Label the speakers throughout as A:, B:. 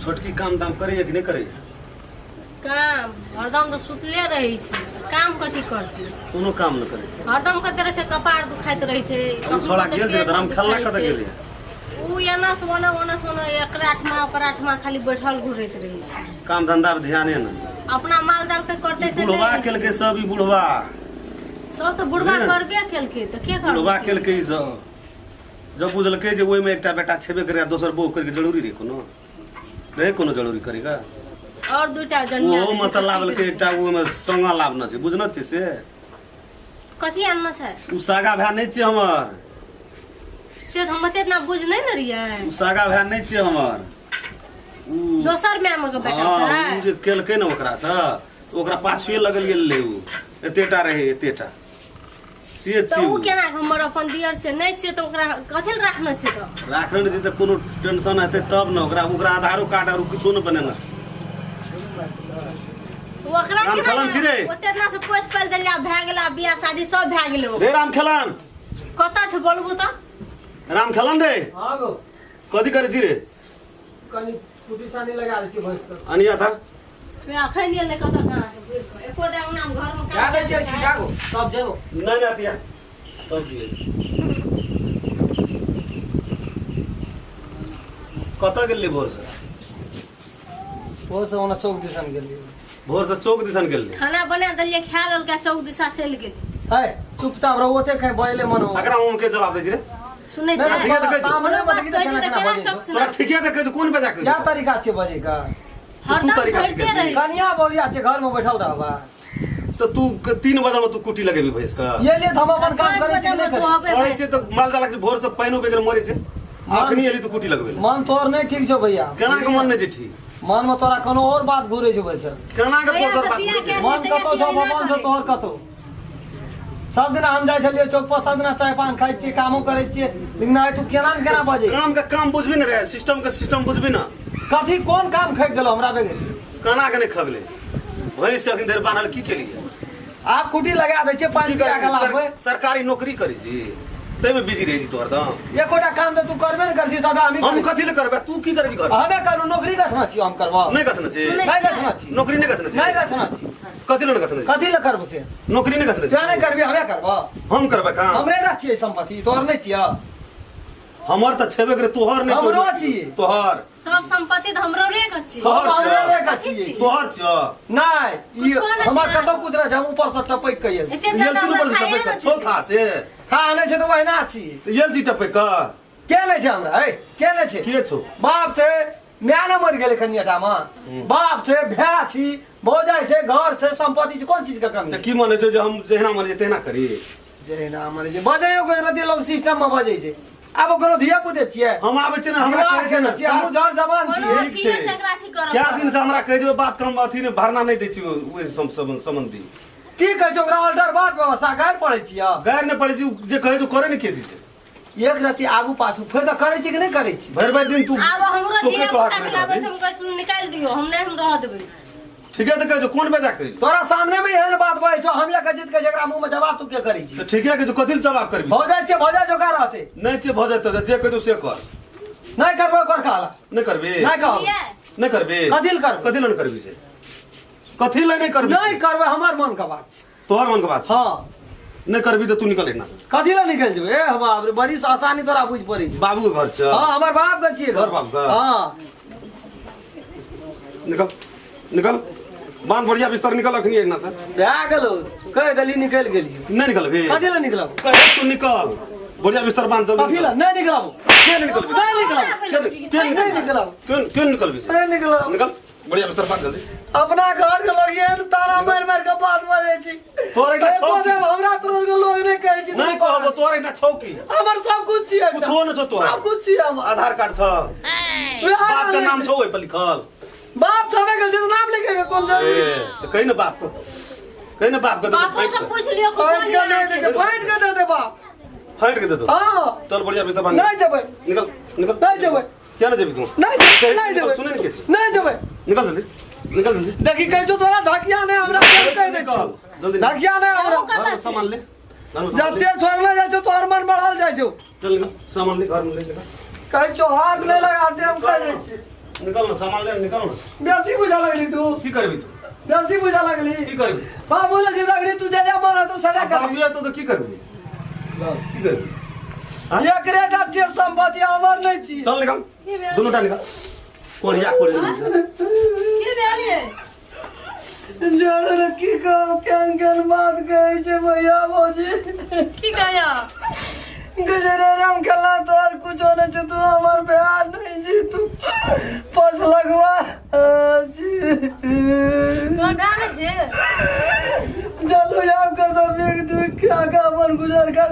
A: छोटकी काम दाम करे कि नहीं करे?
B: काम हरदम तो सुतले रही छे, काम कथी करती?
A: कोनो काम न करे।
B: हरदम कते रहे छे, कपार दुखाइत रही छे।
A: हम छोड़ा गेल जे हम खेलना कत गेल।
B: उ एना सोना एकरा आठमा खाली बैठल घुरैत रही छे।
A: काम धंधा पे ध्यान न।
B: अपना माल जाल के करते से
A: बुढ़वा केल के सब ई बुढ़वा।
B: सब तो बुढ़वा करबे केल के त के कर?
A: बुढ़वा केल के ई सब जब बुझल के जे ओइ में एकटा बेटा छेबे करे दोसर बहू करे जरूरी रे कोनो? रे कोनो जरूरी करेगा?
B: और दुटा जन्म
A: वो मसाला वाला के एकटा वो में संगा लाभ न छै, बुझन छै से?
B: कथी आनना छै?
A: उ सागा भै नै छै हमर।
B: से हम एते ना बुझ नै न रियै।
A: उ सागा भै नै छै हमर। उ
B: दोसर में के बेटा छै।
A: उ जे केलकै न ओकरा से ओकरा पाछुए लगल गेल ले उ। एतेटा रहे एतेटा। से
B: तो
A: छी
B: उ केना हमर अपन दियर छै नै छै त ओकरा कथि ल राखना छै त?
A: राखने छै त कोनो टेंशन हेतै तब न ओकरा आधारो कार्ड आरो किछो न बनेना।
B: ओकरा
A: राम खेलन छी रे।
B: ओते ना से पोस पाल देलिया भै गेला बियाह शादी सब भै गेलै।
A: रे राम खेलन
B: कता छै बोलबू त?
A: राम खेलन रे।
C: हां गो
A: कथि करे छी रे?
C: कनी कुटी सानी लगा दै छी भैंस के।
A: अनिया था
B: मैं अखन नहीं ले कता कहां से गिर को एको दे अंगना में घर में
C: क्या दे छी जागो सब जेबो
A: नहीं जाती है तब दिए कत गेली भोर से?
C: वो से ओना चौक दिसन गेली।
A: भोर से चौक दिसन गेली।
B: खाना बना दलिए खा लेल के चौक दिशा चल गेल।
C: है चुपचाप रहो ओते खाय बोले मनो।
A: अकरा हम के जवाब दे छी रे?
B: सुनै
C: नहीं,
B: छै
C: ठीक है, तो कैसे?
B: सामने
C: बता कि केना केना बजे छौ?
A: तोरा ठीके त कह कोन बजा के?
C: क्या तरीका छै बजे का?
B: हरदम
A: तरीका से
B: करते
A: करती।
B: रही।
C: कनिया बोरिया छै घर में बैठल रहबा।
A: तो तू 3 बजे में तू कुटी लगेबी भैंस का?
C: ये लिए हम अपन काम करे छी नहीं करे।
A: पड़े छै तो माल जाला के भोर से पाइनो बेगर मरे छै। अखनी एली तू कुटी लगबे।
C: मन तोर नहीं ठीक छौ भैया।
A: केना के मन नै छै ठीक?
C: मन में तोरा कोनो और बात घुरे छौ वैसे।
A: केना के
B: भैया
A: पोसर
B: से
A: बात
B: बियाह
A: बुझे छै?
B: के-
C: मन कतो छौ मन छौ तोहर कतो। सब दिन हम जाय छलिए चौक पर, सब दिन चाय पान खाइ छियै, कामो करै छियै, लेकिन आइ तू केना न केना बजे?
A: काम के काम बुझबी न रे, सिस्टम के सिस्टम बुझबी न।
C: कथी कोन काम खैक गेलो हमरा बेगे?
A: केना के नै खगले? भैंस से अखन देर बान्हल की केलिए?
C: आप कुटी लगा दै छियै, पानी पिया के लाबे।
A: सरकारी नौकरी करै छी तै में बिजी रहै छी तोहर दम।
C: एकोटा काम त तू करबे न कर छी, सबटा
A: हम कथि ले करबे? तू की करबी घर?
C: हमे करू नौकरी कसना छी हम करबो।
A: नै कसना छी।
C: नहीं कसना छी।
A: नौकरी नै कसना छी।
C: नहीं कसना छी।
A: कथि ले कसना छी?
C: कथी ले करबो से?
A: नौकरी नै कसना छी।
C: क्या नहीं करबी हमे करबो।
A: हम करबे काम।
C: हमरे ना छियै संपत्ति, तोहर नहीं छियै।
A: हमर त छेबे करे, तोहर नै
C: हमरो छियै।
A: तोहर
B: सब संपत्ति त हमरो रे के छी।
A: तोहर
C: हमरे
A: छियै।
C: रे का छियै।
A: तोहर छ।
C: नहीं ई
B: कुछो ना
C: हमर
B: छियै।
C: कतौ कुछ रह हम ऊपर से टपक के येल।
B: एते
A: येल
B: ज्यादा
A: चुन
B: हमरा
A: पर
B: खाए
A: टपक
B: ना
A: के छो था से
C: खा नहीं छै त वहिना छी।
A: येल जी टपक के
C: के नहीं छै हमरा? ए के नहीं छै?
A: के छो?
C: बाप छै, म्या न मर गेलै कनियाटा में। बाप छै, भैया छी, भौजाई छै, घर छै, संपत्ति छै, कोन चीज के कमी
A: त
C: छै?
A: की माने छै जे हम जेहना माने छै तेहना करी?
C: जेना माने छै बजे को रति लोग सिस्टम में बजे छै। अब ओकरो धिया पुते छियै।
A: हम आबै छै न हमरा
C: हमरा
A: कहै छै न
C: छियै, हमहूँ जड़ जवान
B: कोनो
C: छियै।
A: ठीक छै।
B: अथिये से एकरा अथी करब।
A: क्या दिन से हमरा कह जे बात कम अथी ने भरना नहीं दै छी ओइ संबंधी।
C: ठीक है, ओकरा ऑर्डर बात व्यवस्था कर पड़े छियै।
A: गैर ने पड़े छी जे कहे तो करे ने के छै।
C: एक रति आगू पाछू फिर तो करे छी कि नहीं करे छी?
A: भर भर दिन तू
B: आब हमरो
A: चौके
B: दिया
A: चौहाट
B: पुता
A: में
B: खिलाबै
A: रहबी।
B: से हम कहै निकाल दियो, हम नहीं हम रह देबै।
A: ठीक है तो कह जो कोन बजा कही?
C: तोरा सामने में एहन बात बोले छो, हम लेके जीत के जेकरा मुंह में जवाब तू के करी छी?
A: तो ठीक है कि जो कथिल जवाब करबी?
C: भौजाई जोगा रहते।
A: नहीं छे भजे तो जे कह दो से कर।
C: नहीं करबो कर खाला।
A: नहीं करबी?
C: नहीं कहब।
B: दिया
A: नहीं करबी?
C: कथिल करबो?
A: कथिल न करबी से? कथिल नहीं करबी?
C: नहीं करबे, हमर मन का बात छै।
A: तोहर मन के बात।
C: हाँ
A: नहीं करबी तो तू निकल ना।
C: कथी ला निकल जेबे? ए हम बड़ी आसानी तोरा बुझ पड़ी छै।
A: बाबू के घर छ।
C: हाँ हमर बाप के छियै
A: घर बाप का?
C: हाँ
A: निकल निकल बांध बढ़िया बिस्तर निकल अखनी ना सर।
C: भए गेलो, कह देली निकल गेली।
A: नहीं निकलबी?
C: कथी ला निकलब?
A: कहे तू निकल बढ़िया बिस्तर बांध जल्दी।
C: कथी ला नहीं निकलब?
A: के नहीं निकलबी?
C: नहीं निकलब। नहीं निकलब।
A: क्यों निकलबी से?
C: नहीं निकलब।
A: निकल बढ़िया बिस्तर बांध जल्दी।
C: अपना घर के लोग ये तारा मार मार के बात बजे छी।
A: तोरे का छौ की?
C: हमरा तोर के लोग नहीं कहै छी।
A: नहीं कहबो तोरे ना छौ की?
C: हमर सब कुछ छियै।
A: कुछो न छौ तोरा?
C: सब कुछ छियै हमर।
A: आधार कार्ड छ? बाप का नाम छौ ओइ पर लिखल?
C: बाप छबे गेल छै तो नाम लिखे के कोन जरूरी?
A: तो कहीं ना बाप तो कहीं ना बाप का
B: बापो से पूछ लियो
C: फाइट के नहीं दे, फाइट के दे दे बाप।
A: फाइट के दे दो।
C: हां
A: चल बढ़िया बिस्तर बांध।
C: नहीं जेबै।
A: निकल निकल।
C: नहीं जेबै।
A: क्या ना जेबी तू?
C: नहीं जेबै।
A: सुने नहीं के?
C: नहीं जेबै।
A: निकल जल्दी निकल जल्दी।
C: देखी कहै छौ तोरा धकिया नहीं हमरा कह दे छौ।
A: जल्दी
C: धकिया नहीं हमरा।
A: घर में सामान ले। घर में सामान ले।
C: जते छोड़ला जाय छौ तोहर मन बढ़ल जाय छौ।
A: चल निकल सामान ले घर में ले निकल।
C: कहै छौ हाथ नहीं लगा से हम कह दे छी।
A: निकल ना सामान ले निकल ना
C: बेसी बुझा लगली तू
A: की करबी तू
C: बेसी बुझा लगली
A: की करबी
C: बाबू ले जे लगली तू जे मारा तो सजा कर
A: बाबू या तो की करबी की करबी
C: एक रेट अच्छे संपत्ति हमर नहीं छी
A: चल निकल दोनों टा निकल कोड़िया
B: के बेलिए
C: जड़ रखी काम केन बात कहे छे भैया भौजी
B: की कहया
C: गजरे राम खेला तो और कुछ होने छे तू हमर बिहार नहीं जी तू पस लगवा जी
B: गाने छे
C: चलो आपका तो बिग दुख क्या का अपन गुजर कर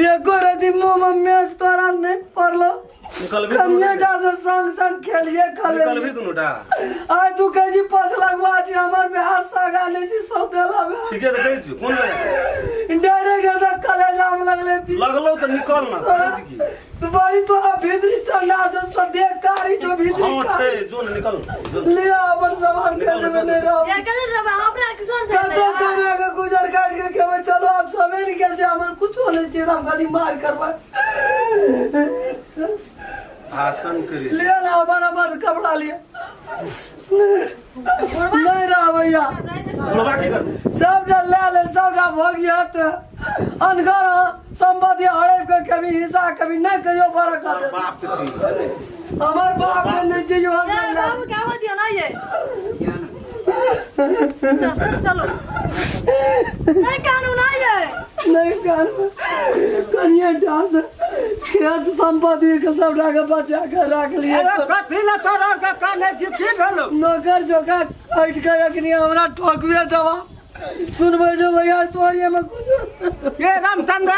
C: ये कोरती मुंह में मैच तोरा नहीं पड़लो
A: निकल भी
C: कन्या जा से संग खेलिए खले
A: निकल भी दोनों टा
C: आज तू कजी पस लगवा छी हमर बिहार सागा नहीं छी सौदेला में
A: ठीक है तो कही तू कौन लगा
C: डायरेक्ट ऐसा कलेजा में लगले थी
A: लगलो तो निकल ना कही की
C: तू बड़ी तोरा भीतरी चंडा से सदे कारी जो भीतरी
A: हां
C: कारी
A: छे जो निकल
C: ले अपन सामान कर दे नहीं रहो
B: या करे रे हमरा किसान से
C: कतो कमे का गुजर काट के कहबे चलो आप समय निकल जा हमर कुछ होने चाहिए हम कदी मार करबा
A: आसन करी
C: ले ना अपन कपड़ा लिया नहीं रहा भैया
A: लोगा की कर
C: सब ले सब भोगियत अनकर संपत्ति हड़प के कभी हिस्सा कभी नहीं कहियो बड़ा कर
A: बाप के छी
C: हमार बाप के नहीं चाहिए
B: बाबू क्या हो दिया ना ये चलो नहीं कानून आ ये
C: नहीं कनिया डांस खेत संपत्ति के सब ढाका बचा के रख लिए
D: अरे कथी ला तोरा का काने जीती भेलो
C: नौकर जोका हट के रखनी हमरा ठोकवे जवा सुनबे जो भैया तोरिए में कुछ
D: ये रामचंद्र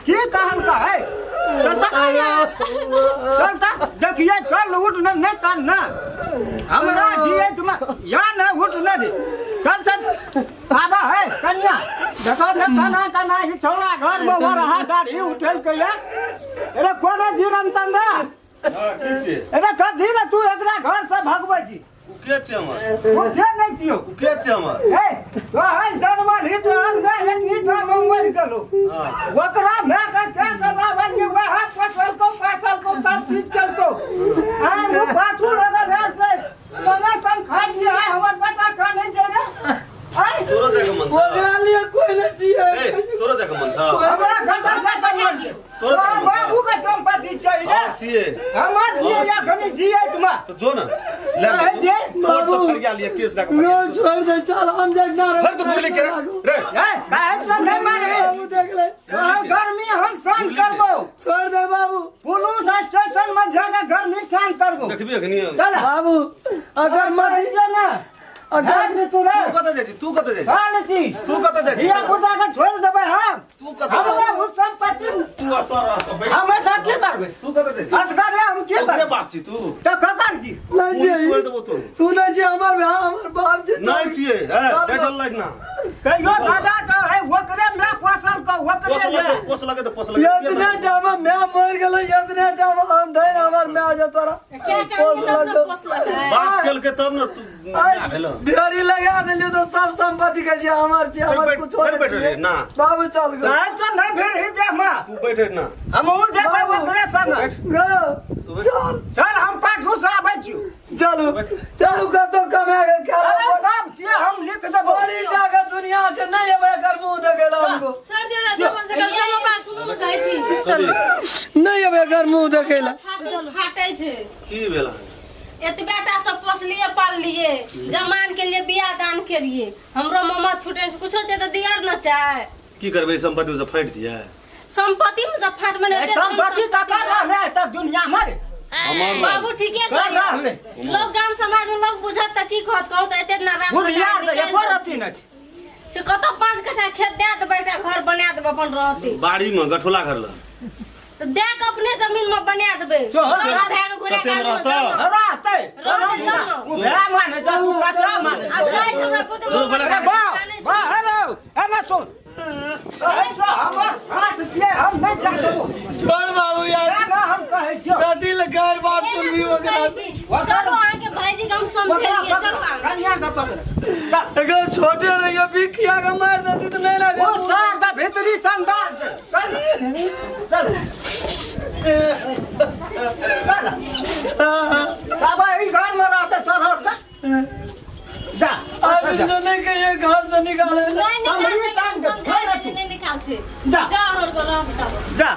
D: की कहन का है चलता देखिए चल उठ न नहीं कान ना हमरा जिए तुम या न उठ न दे चल चल बाबा है कन्या देखो न काना ही छोड़ा घर में वो रहा गाड़ी उठल के या अरे कोना जी रामचंद्र
A: हां की छे
D: अरे कथी ला तू एकरा घर से भगबै छी
A: उ के छे हमर
D: वो के नहीं छियो
A: उ के छे हमर
D: ए तो है जनमल ही तो हम गए एक नीट में मंगल गलो
A: हां
D: वकरा मैं का क्या करना बनिए वह फसल को सब चीज चलतो हां वो बाथू लगा बैठ से समय संग खाई दिया है हमर बेटा का नहीं दे रे आई
A: तोरो देख मन
C: वो लिए कोई नहीं चाहिए
A: ए तोरो देख मन छ
D: हमरा घटा का बनिए
A: तोरो
D: तोर बाबू का संपत्ति चाहिए
A: हां छिए
D: हमर जिए या घनी जिए तुम
A: तो जो ना ले
D: जे
A: तोर सब फरिया लिए केस दा
C: नो छोड़ दे चल हम जग ना
A: हर तो बोले के रे
D: ए काहे सब नहीं मारे
C: बाबू देख ले
D: गर्मी हम सहन करबो
C: छोड़ दे बाबू
D: पुलिस स्टेशन में जाकर गर्मी सहन करबो
A: देखबी अखनी
D: चल
C: बाबू अगर मत
D: ना अगर तू रे
A: तू कत दे
D: कौन चीज
A: तू कत दे
D: ये बुढ़ा का छोड़ देबे हम
A: तू कत
D: हमरा उस संपत्ति
A: तू तोरा सब बैठ
D: हम डाके करबे
A: तू कत दे
D: असगर हम के
A: अरे
D: करबे
A: बाप छी तू
D: तो ककर जी
C: नहीं चाहिए
A: छोड़ देबो तू
C: तू नहीं चाहिए हमार बाप जी
A: नहीं छिए है बैठल लाइट ना
D: कहियो दादा का है ओकरे में फसल को ओकरे में
A: पोस लगे तो पोस लगे
C: इतने टाइम मैं मर गेल इतने टाइम हम धैन हमार में आ जा तोरा
B: क्या काम के तब पोस लगा है
A: बाप केल के तब ना तू आ भेलो
C: ढेरी लगा दिलियो तो सब संपत्ति के हमार छी हमार कुछ हो
A: बैठ रे ना
C: बाबू चल गो
D: नहीं तो नहीं फिर ही दे मां
A: तू बैठ ना
D: हम उन जगह ओकरे संग
C: चल
D: चल हम पास दूसरा बच्चू
C: चलो चलो का तो कमे के क्या
D: अरे सब चीज हम लिख देबो
C: बड़ी टाका दुनिया से नहीं है कर मुंह देखेला हमको
B: सर दे ना जवन से कर चलो अपना सुनो ना कहै छी
C: नहीं है कर मुंह देखेला
B: छाती फाटै छै
A: की भेला
B: एत बेटा सब पोस लिए पाल लिए जमान के लिए बियाह दान के लिए हमरो मामा छूटे से कुछो छै त दियर न चाहे
A: की करबे संपत्ति से फाइट दिया
B: संपत्ति में जब फाट मने
D: संपत्ति का कर रहे त दुनिया मर
B: बाबू ठीक है कहलिए लोग गांव समाज में लोग बुझत त की कहत कहत एते नारायण
D: बुधियार त एको रति न छै
B: से कतो 5 कट्ठा खेत दे त बेटा घर बना देब अपन रहते
A: बाड़ी में गठोला घर ला
B: तो देख अपने जमीन में बना देबे
D: सो,
B: हमरा भाग घुरे
A: कते में रहता?
D: रहते उ भेड़ा माने जा उ कसरा माने
B: अब जाय हमरा पुत
A: जो बना
D: वाह हेलो एमे सुन ऐसा हमर हाथ छे हम नहीं जा देबो
C: छोड़ बाबू यार
D: ना हम कहै छियो
C: दादी लगार बात सुन भी हो गया
B: चलो आके भाईजी हम समझेलिए चलो
D: कन्या का पकड़ चल
C: अगर छोटे रहियो बिकिया का मार देती तो नहीं लगे
D: वो सार का भीतरी संदार चल चल चल
C: हमसे नहीं कहिए घर से निकाले
B: नहीं
D: हम
B: निकाल
D: ये काम
B: हम
D: कर,
B: समझा
D: छोड़
B: नहीं निकालते
D: जा।
B: जा और गला बेटा
D: जा